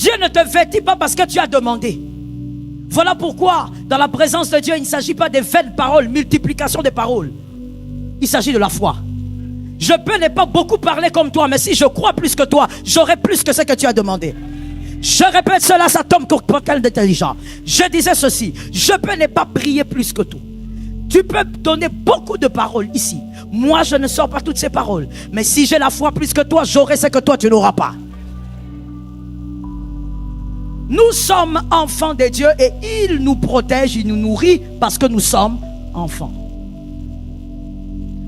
Dieu ne te vêtit pas parce que tu as demandé. Voilà pourquoi, dans la présence de Dieu, il ne s'agit pas des vaines paroles, multiplication des paroles. Il s'agit de la foi. Je peux ne pas beaucoup parler comme toi, mais si je crois plus que toi, j'aurai plus que ce que tu as demandé. Je répète cela, ça tombe pour quelqu'un d'intelligent. Je disais ceci, je peux ne pas prier plus que toi. Tu peux donner beaucoup de paroles ici. Moi, je ne sors pas toutes ces paroles. Mais si j'ai la foi plus que toi, j'aurai ce que toi, tu n'auras pas. Nous sommes enfants de Dieu et il nous protège, il nous nourrit parce que nous sommes enfants.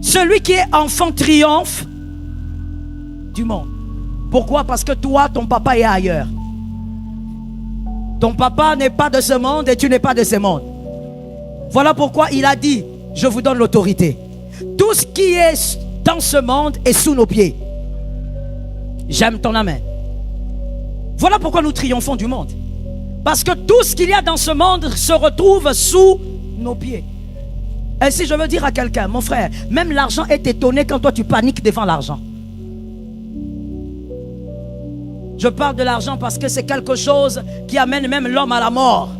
Celui qui est enfant triomphe du monde. Pourquoi? Parce que toi, ton papa est ailleurs. Ton papa n'est pas de ce monde et tu n'es pas de ce monde. Voilà pourquoi il a dit, je vous donne l'autorité. Tout ce qui est dans ce monde est sous nos pieds. J'aime ton amen. Voilà pourquoi nous triomphons du monde. Parce que tout ce qu'il y a dans ce monde se retrouve sous nos pieds. Et si je veux dire à quelqu'un, mon frère, même l'argent est étonné quand toi tu paniques devant l'argent. Je parle de l'argent parce que c'est quelque chose qui amène même l'homme à la mort.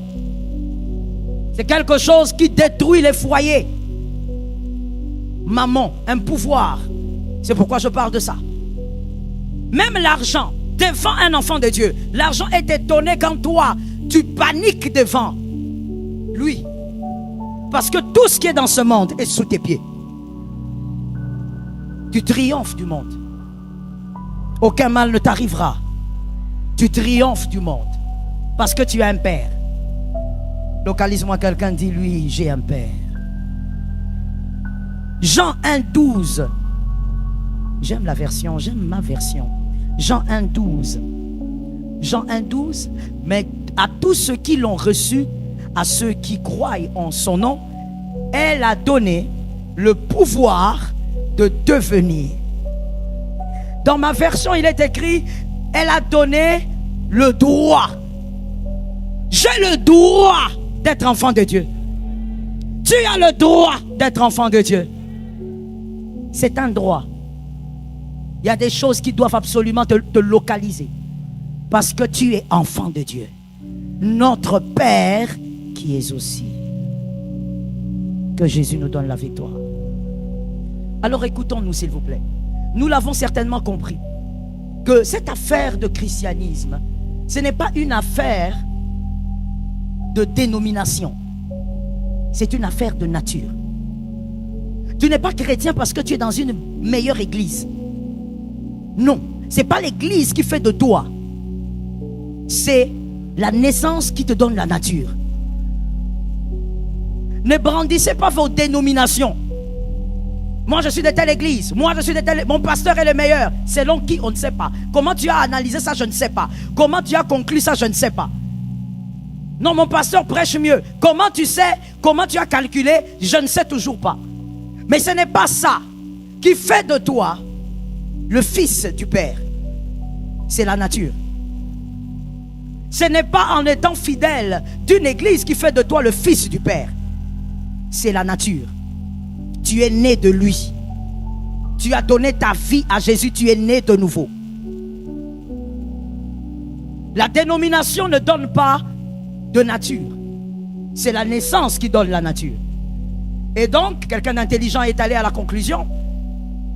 C'est quelque chose qui détruit les foyers. Maman, un pouvoir. C'est pourquoi je parle de ça. Même l'argent, devant un enfant de Dieu, l'argent est étonné quand toi, tu paniques devant lui. Parce que tout ce qui est dans ce monde est sous tes pieds. Tu triomphes du monde. Aucun mal ne t'arrivera. Tu triomphes du monde. Parce que tu as un père. Localise-moi quelqu'un, dis-lui, j'ai un père. Jean 1,12. J'aime la version, j'aime ma version. Jean 1,12. Jean 1,12. Mais à tous ceux qui l'ont reçu, à ceux qui croient en son nom, elle a donné le pouvoir de devenir. Dans ma version, il est écrit, elle a donné le droit. J'ai le droit d'être enfant de Dieu. Tu as le droit d'être enfant de Dieu. C'est un droit. Il y a des choses qui doivent absolument te localiser. Parce que tu es enfant de Dieu. Notre Père qui est aussi. Que Jésus nous donne la victoire. Alors écoutons-nous s'il vous plaît. Nous l'avons certainement compris. Que cette affaire de christianisme, ce n'est pas une affaire de dénomination. C'est une affaire de nature. Tu n'es pas chrétien parce que tu es dans une meilleure église. Non, ce n'est pas l'église qui fait de toi. C'est la naissance qui te donne la nature. Ne brandissez pas vos dénominations. Moi je suis de telle église, moi je suis de telle... Mon pasteur est le meilleur. Selon qui, on ne sait pas. Comment tu as analysé ça, je ne sais pas. Comment tu as conclu ça, je ne sais pas. Non, mon pasteur prêche mieux. Comment tu sais, comment tu as calculé, je ne sais toujours pas. Mais ce n'est pas ça qui fait de toi le fils du Père. C'est la nature. Ce n'est pas en étant fidèle d'une église qui fait de toi le fils du Père. C'est la nature. Tu es né de lui. Tu as donné ta vie à Jésus, tu es né de nouveau. La dénomination ne donne pas de nature. C'est la naissance qui donne la nature. Et donc, quelqu'un d'intelligent est allé à la conclusion,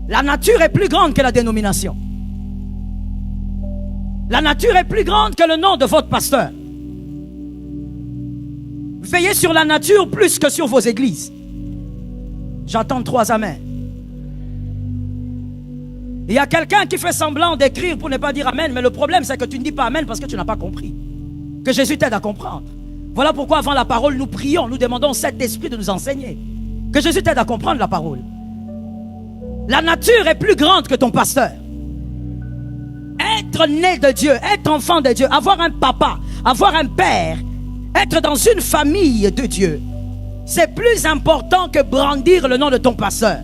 la nature est plus grande que la dénomination. La nature est plus grande que le nom de votre pasteur. Veillez sur la nature plus que sur vos églises. J'entends 3 amens. Il y a quelqu'un qui fait semblant d'écrire pour ne pas dire amen, mais le problème c'est que tu ne dis pas amen parce que tu n'as pas compris. Que Jésus t'aide à comprendre. Voilà pourquoi avant la parole nous prions, nous demandons au Saint-Esprit de nous enseigner. Que Jésus t'aide à comprendre la parole. La nature est plus grande que ton pasteur. Être né de Dieu, être enfant de Dieu, avoir un papa, avoir un père, être dans une famille de Dieu, c'est plus important que brandir le nom de ton pasteur.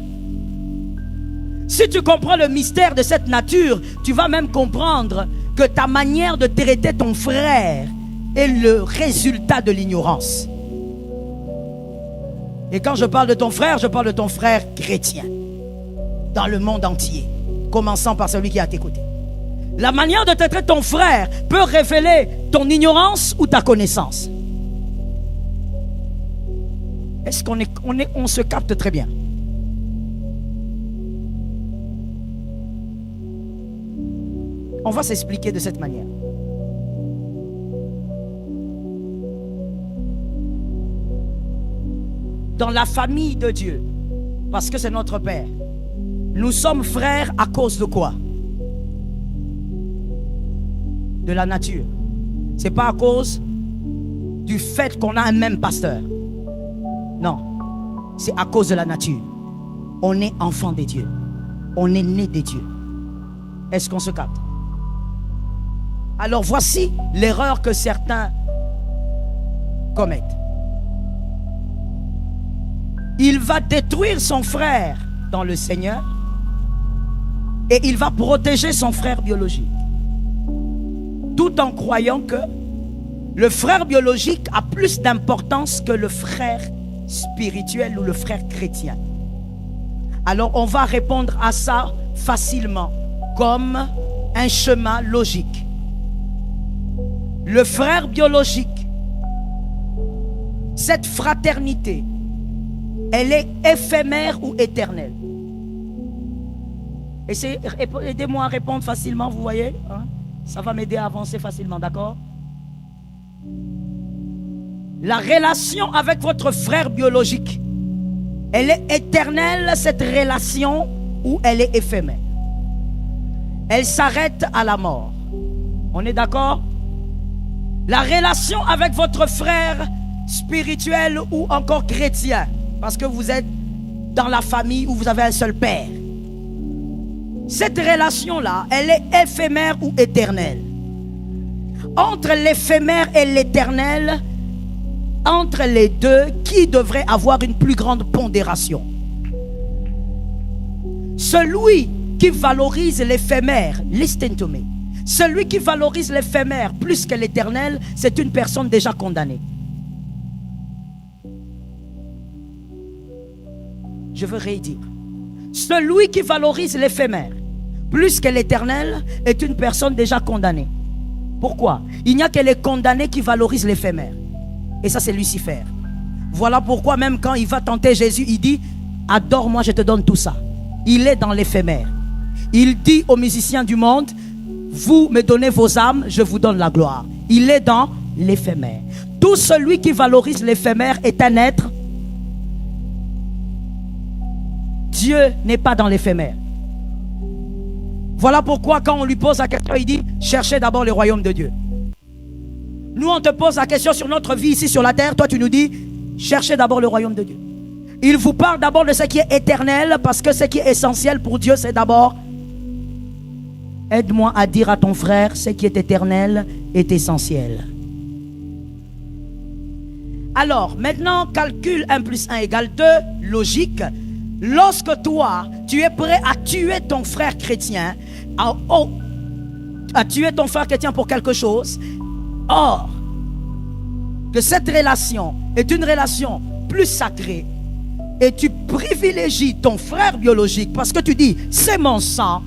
Si tu comprends le mystère de cette nature, tu vas même comprendre que ta manière de traiter ton frère est le résultat de l'ignorance. Et quand je parle de ton frère, je parle de ton frère chrétien. Dans le monde entier. Commençant par celui qui est à tes côtés. La manière de traiter ton frère peut révéler ton ignorance ou ta connaissance. Est-ce qu'on se capte très bien? On va s'expliquer de cette manière. Dans la famille de Dieu, parce que c'est notre Père, nous sommes frères à cause de quoi? De la nature. C'est pas à cause du fait qu'on a un même pasteur. Non, c'est à cause de la nature. On est enfant des dieux. On est né des dieux. Est-ce qu'on se capte? Alors voici l'erreur que certains commettent. Il va détruire son frère dans le Seigneur et il va protéger son frère biologique, tout en croyant que le frère biologique a plus d'importance que le frère spirituel ou le frère chrétien. Alors on va répondre à ça facilement comme un chemin logique. Le frère biologique, cette fraternité, elle est éphémère ou éternelle? Aidez-moi à répondre facilement, vous voyez, hein? Ça va m'aider à avancer facilement, d'accord? La relation avec votre frère biologique, elle est éternelle, cette relation, ou elle est éphémère? Elle s'arrête à la mort. On est d'accord? La relation avec votre frère spirituel ou encore chrétien, parce que vous êtes dans la famille où vous avez un seul père. Cette relation-là, elle est éphémère ou éternelle? Entre l'éphémère et l'éternel, entre les deux, qui devrait avoir une plus grande pondération? Celui qui valorise l'éphémère, listen to me. Celui qui valorise l'éphémère plus que l'éternel, c'est une personne déjà condamnée. Je veux rédire. Celui qui valorise l'éphémère plus que l'éternel est une personne déjà condamnée. Pourquoi? Il n'y a que les condamnés qui valorisent l'éphémère. Et ça, c'est Lucifer. Voilà pourquoi même quand il va tenter Jésus, il dit: adore-moi, je te donne tout ça. Il est dans l'éphémère. Il dit aux musiciens du monde: vous me donnez vos âmes, je vous donne la gloire. Il est dans l'éphémère. Tout celui qui valorise l'éphémère est un être. Dieu n'est pas dans l'éphémère. Voilà pourquoi quand on lui pose la question, il dit: cherchez d'abord le royaume de Dieu. Nous, on te pose la question sur notre vie ici sur la terre. Toi, tu nous dis: cherchez d'abord le royaume de Dieu. Il vous parle d'abord de ce qui est éternel, parce que ce qui est essentiel pour Dieu, c'est d'abord: aide-moi à dire à ton frère, ce qui est éternel est essentiel. Alors, maintenant, calcul 1 plus 1 égale 2, logique. Lorsque toi, tu es prêt à tuer ton frère chrétien, à tuer ton frère chrétien pour quelque chose, or, que cette relation est une relation plus sacrée, et tu privilégies ton frère biologique parce que tu dis: c'est mon sang,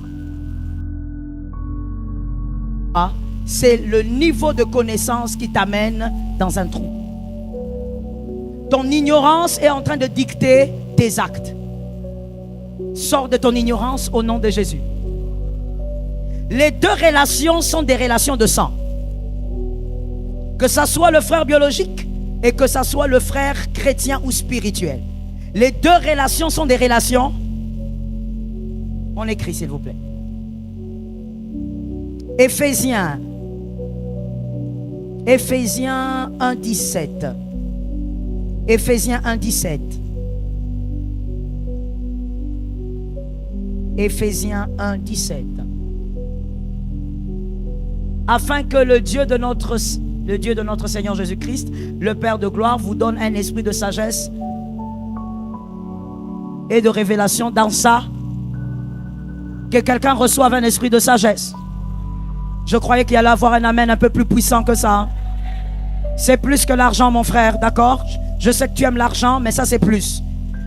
c'est le niveau de connaissance qui t'amène dans un trou. Ton ignorance est en train de dicter tes actes. Sors de ton ignorance au nom de Jésus. Les deux relations sont des relations de sang. Que ça soit le frère biologique et que ça soit le frère chrétien ou spirituel. Les deux relations sont des relations. On écrit s'il vous plaît. Éphésiens 1:17. Éphésiens 1:17. Éphésiens 1:17. Afin que le Dieu de notre Seigneur Jésus-Christ, le Père de gloire, vous donne un esprit de sagesse et de révélation dans ça. Que quelqu'un reçoive un esprit de sagesse. Je croyais qu'il allait avoir un amen un peu plus puissant que ça. C'est plus que l'argent, mon frère, d'accord? Je sais que tu aimes l'argent, mais ça c'est plus.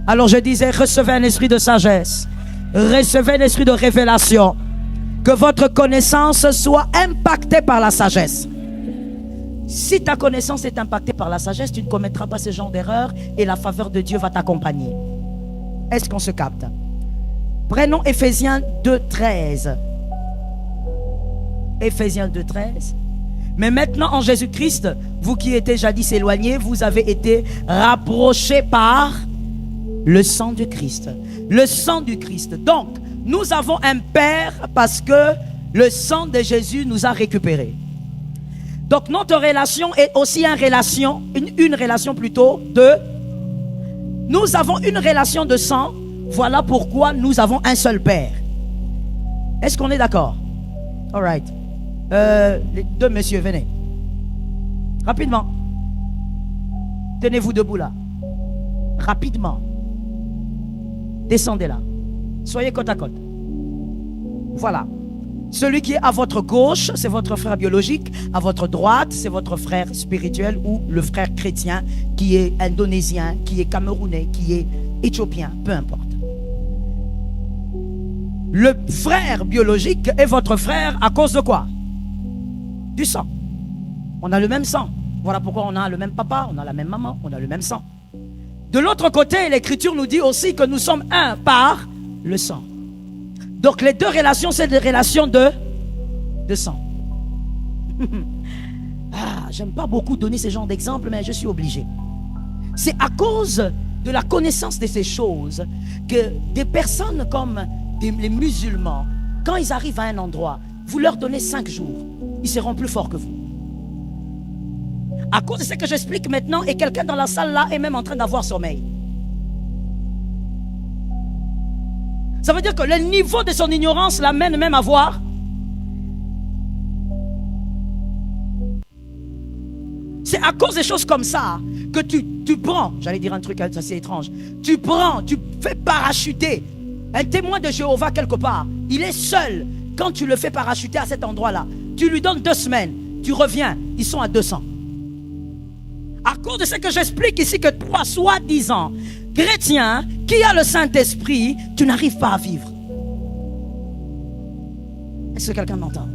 Alors je disais, recevez un esprit de sagesse. Recevez un esprit de révélation. Que Que votre connaissance soit impactée par la sagesse. Si ta connaissance est impactée par la sagesse, tu ne commettras pas ce genre d'erreur et la faveur de Dieu va t'accompagner. Est-ce qu'on se capte? Prenons Éphésiens 2:13. Éphésiens 2:13. Mais maintenant en Jésus-Christ, vous qui étiez jadis éloignés, vous avez été rapprochés par le sang du Christ. Le sang du Christ. Donc, nous avons un Père parce que le sang de Jésus nous a récupérés. Donc, notre relation est aussi une relation plutôt de... Nous avons une relation de sang. Voilà pourquoi nous avons un seul Père. Est-ce qu'on est d'accord? All right. Les deux messieurs, venez. Rapidement. Tenez-vous debout là. Rapidement. Descendez là. Soyez côte à côte. Voilà. Celui qui est à votre gauche, c'est votre frère biologique. À votre droite, c'est votre frère spirituel ou le frère chrétien qui est indonésien, qui est camerounais, qui est éthiopien, peu importe. Le frère biologique est votre frère à cause de quoi? Du sang. On a le même sang. Voilà pourquoi on a le même papa, on a la même maman, on a le même sang. De l'autre côté, l'Écriture nous dit aussi que nous sommes un par le sang. Donc les deux relations, c'est des relations de sang. J'aime pas beaucoup donner ce genre d'exemple, mais je suis obligé. C'est à cause de la connaissance de ces choses que des personnes comme les musulmans, quand ils arrivent à un endroit, vous leur donnez 5 jours, ils seront plus forts que vous. À cause de ce que j'explique maintenant, et quelqu'un dans la salle là est même en train d'avoir sommeil. Ça veut dire que le niveau de son ignorance l'amène même à voir. C'est à cause des choses comme ça que tu prends, j'allais dire un truc assez étrange, tu fais parachuter un témoin de Jéhovah quelque part. Il est seul. Quand tu le fais parachuter à cet endroit-là, tu lui donnes 2 semaines, tu reviens, ils sont à 200. À cause de ce que j'explique ici, que toi, soi-disant chrétien, qui a le Saint-Esprit, tu n'arrives pas à vivre. Est-ce que quelqu'un m'entend?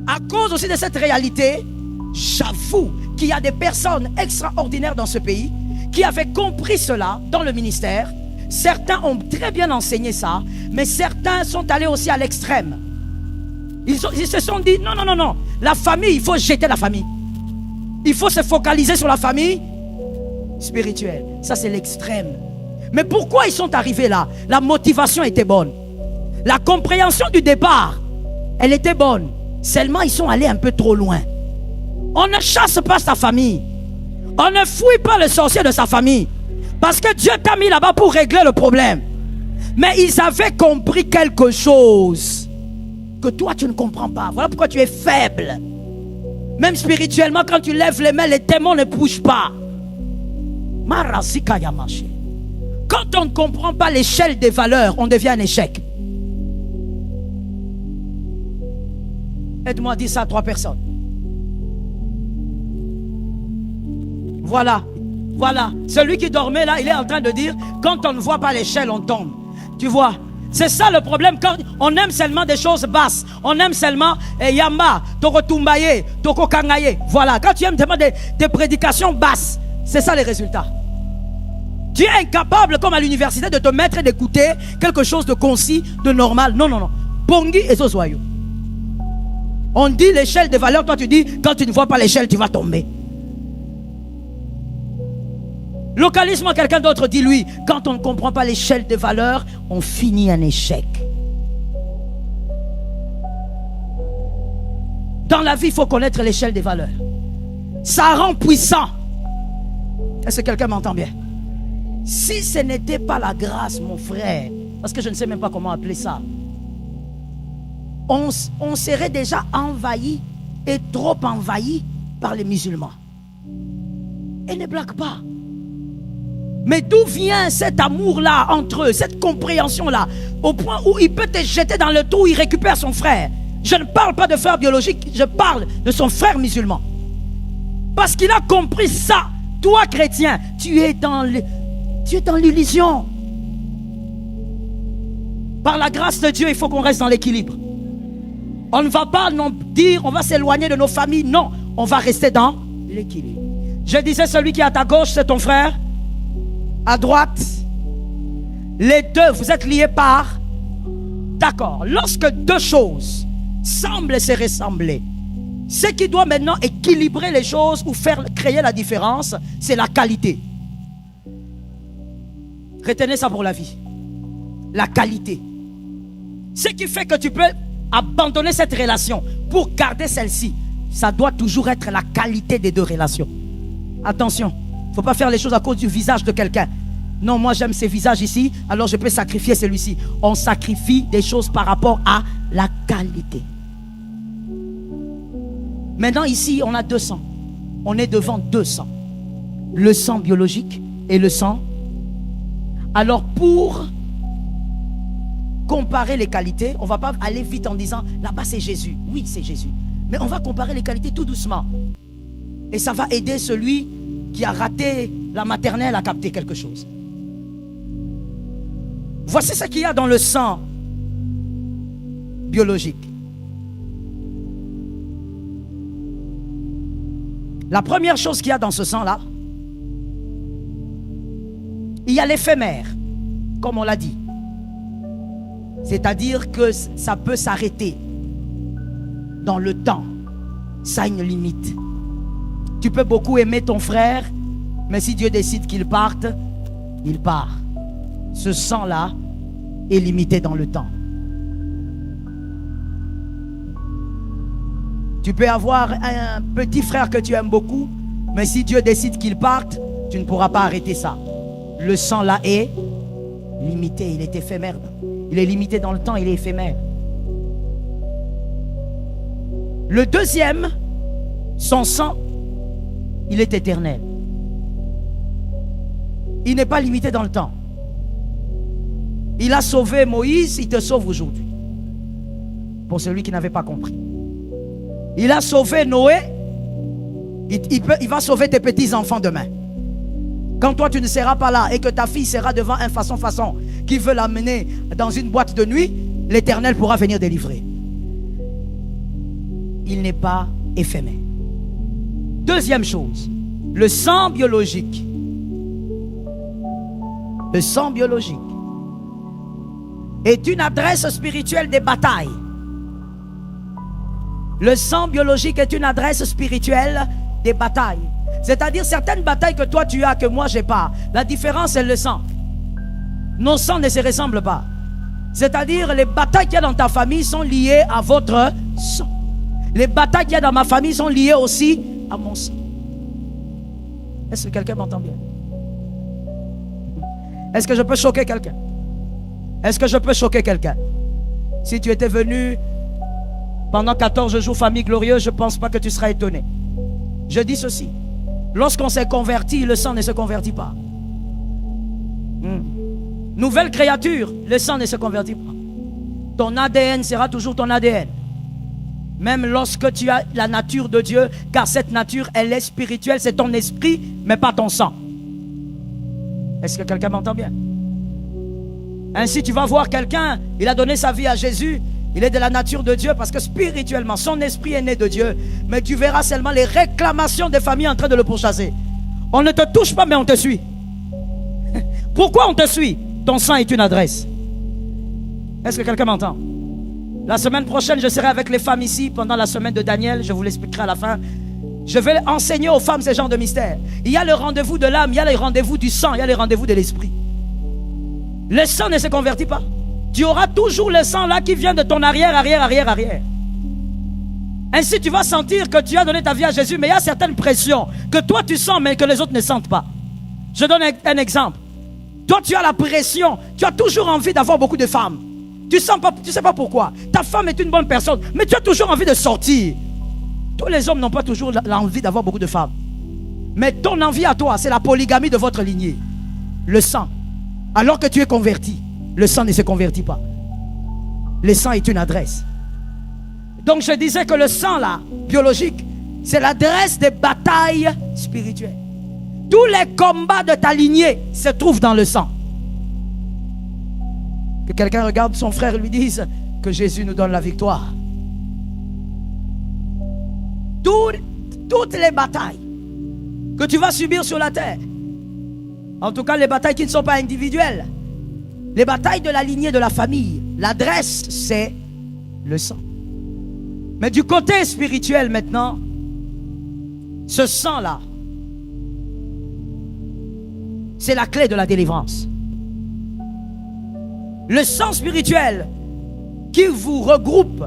À cause aussi de cette réalité, j'avoue qu'il y a des personnes extraordinaires dans ce pays qui avaient compris cela dans le ministère. Certains ont très bien enseigné ça, mais certains sont allés aussi à l'extrême. Ils se sont dit, non, la famille, il faut jeter la famille. Il faut se focaliser sur la famille spirituelle. Ça, c'est l'extrême. Mais pourquoi ils sont arrivés là? La motivation était bonne. La compréhension du départ, elle était bonne. Seulement, ils sont allés un peu trop loin. On ne chasse pas sa famille. On ne fouille pas le sorcier de sa famille. Parce que Dieu t'a mis là-bas pour régler le problème. Mais ils avaient compris quelque chose que toi, tu ne comprends pas. Voilà pourquoi tu es faible. Même spirituellement, quand tu lèves les mains, les démons ne bougent pas. Quand on ne comprend pas l'échelle des valeurs, on devient un échec. Aide-moi à dire ça à 3 personnes. Voilà. Celui qui dormait là, il est en train de dire, quand on ne voit pas l'échelle, on tombe. Tu vois? C'est ça le problème. Quand on aime seulement des choses basses, on aime seulement Yamba, Toko Tumbaye, Toko Kangaye. Voilà, quand tu aimes des prédications basses, c'est ça les résultats. Tu es incapable, comme à l'université, de te mettre et d'écouter quelque chose de concis, de normal. Non. Pongi et Zozoyo. On dit l'échelle des valeurs, toi tu dis, quand tu ne vois pas l'échelle, tu vas tomber. Localisme à quelqu'un d'autre, dit lui, quand on ne comprend pas l'échelle des valeurs, on finit un échec. Dans la vie, il faut connaître l'échelle des valeurs. Ça rend puissant. Est-ce que quelqu'un m'entend bien? Si ce n'était pas la grâce, mon frère, parce que je ne sais même pas comment appeler ça, on serait déjà envahi et trop envahi par les musulmans. Et ne blague pas. Mais d'où vient cet amour-là entre eux, cette compréhension-là, au point où il peut te jeter dans le trou où il récupère son frère? Je ne parle pas de frère biologique, je parle de son frère musulman. Parce qu'il a compris ça. Toi, chrétien, tu es dans l'illusion. Par la grâce de Dieu, il faut qu'on reste dans l'équilibre. On ne va pas non dire on va s'éloigner de nos familles. Non, on va rester dans l'équilibre. Je disais, celui qui est à ta gauche, c'est ton frère. À droite, les deux, vous êtes liés par... D'accord. Lorsque deux choses semblent se ressembler, ce qui doit maintenant équilibrer les choses ou faire créer la différence, c'est la qualité. Retenez ça pour la vie. La qualité. Ce qui fait que tu peux abandonner cette relation pour garder celle-ci, ça doit toujours être la qualité des deux relations. Attention, il ne faut pas faire les choses à cause du visage de quelqu'un. Non, moi j'aime ces visages ici, alors je peux sacrifier celui-ci. On sacrifie des choses par rapport à la qualité. Maintenant ici, on a deux sangs. On est devant deux sangs. Le sang biologique et le sang. Alors pour comparer les qualités, on ne va pas aller vite en disant là-bas c'est Jésus. Oui, c'est Jésus. Mais on va comparer les qualités tout doucement. Et ça va aider celui qui a raté la maternelle à capter quelque chose. Voici ce qu'il y a dans le sang biologique. La première chose qu'il y a dans ce sang-là, il y a l'éphémère, comme on l'a dit. C'est-à-dire que ça peut s'arrêter dans le temps. Ça a une limite. Tu peux beaucoup aimer ton frère, mais si Dieu décide qu'il parte, il part. Ce sang-là est limité dans le temps. Tu peux avoir un petit frère que tu aimes beaucoup, mais si Dieu décide qu'il parte, tu ne pourras pas arrêter ça. Le sang là est limité, il est éphémère. Il est limité dans le temps, il est éphémère. Le deuxième, son sang, il est éternel. Il n'est pas limité dans le temps. Il a sauvé Moïse, il te sauve aujourd'hui. Pour celui qui n'avait pas compris. Il a sauvé Noé, il va sauver tes petits-enfants demain. Quand toi tu ne seras pas là et que ta fille sera devant un façon qui veut l'amener dans une boîte de nuit, l'Éternel pourra venir délivrer. Il n'est pas éphémère. Deuxième chose, le sang biologique. Le sang biologique est une adresse spirituelle des batailles. Le sang biologique est une adresse spirituelle des batailles. C'est-à-dire certaines batailles que toi tu as, que moi j'ai pas. La différence c'est le sang. Nos sangs ne se ressemblent pas. C'est-à-dire les batailles qu'il y a dans ta famille sont liées à votre sang. Les batailles qu'il y a dans ma famille sont liées aussi à mon sang. Est-ce que quelqu'un m'entend bien? Est-ce que je peux choquer quelqu'un? Est-ce que je peux choquer quelqu'un? Si tu étais venu pendant 14 jours famille glorieuse, je ne pense pas que tu seras étonné. Je dis ceci. Lorsqu'on s'est converti, le sang ne se convertit pas. Nouvelle créature, le sang ne se convertit pas. Ton ADN sera toujours ton ADN. Même lorsque tu as la nature de Dieu, car cette nature, elle est spirituelle, c'est ton esprit, mais pas ton sang. Est-ce que quelqu'un m'entend bien? Ainsi, tu vas voir quelqu'un, il a donné sa vie à Jésus, il est de la nature de Dieu parce que spirituellement, son esprit est né de Dieu. Mais tu verras seulement les réclamations des familles en train de le pourchasser. On ne te touche pas, mais on te suit. Pourquoi on te suit? Ton sang est une adresse. Est-ce que quelqu'un m'entend? La semaine prochaine, je serai avec les femmes ici pendant la semaine de Daniel. Je vous l'expliquerai à la fin. Je vais enseigner aux femmes ces genres de mystères. Il y a le rendez-vous de l'âme, il y a le rendez-vous du sang, il y a le rendez-vous de l'esprit. Le sang ne se convertit pas. Tu auras toujours le sang là qui vient de ton arrière. Ainsi tu vas sentir que tu as donné ta vie à Jésus, mais il y a certaines pressions que toi tu sens mais que les autres ne sentent pas. Je donne un exemple. Toi tu as la pression, tu as toujours envie d'avoir beaucoup de femmes. Tu sens pas, tu sais pas pourquoi. Ta femme est une bonne personne, mais tu as toujours envie de sortir. Tous les hommes n'ont pas toujours l'envie d'avoir beaucoup de femmes. Mais ton envie à toi, c'est la polygamie de votre lignée. Le sang. Alors que tu es converti, le sang ne se convertit pas. Le sang est une adresse. Donc je disais que le sang là, biologique, c'est l'adresse des batailles spirituelles. Tous les combats de ta lignée se trouvent dans le sang. Que quelqu'un regarde son frère et lui dise que Jésus nous donne la victoire. toutes les batailles que tu vas subir sur la terre, en tout cas les batailles qui ne sont pas individuelles, les batailles de la lignée de la famille, l'adresse c'est le sang. Mais du côté spirituel maintenant, ce sang-là, c'est la clé de la délivrance. Le sang spirituel qui vous regroupe,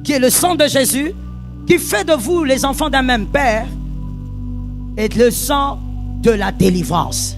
qui est le sang de Jésus, qui fait de vous les enfants d'un même Père, est le sang de la délivrance.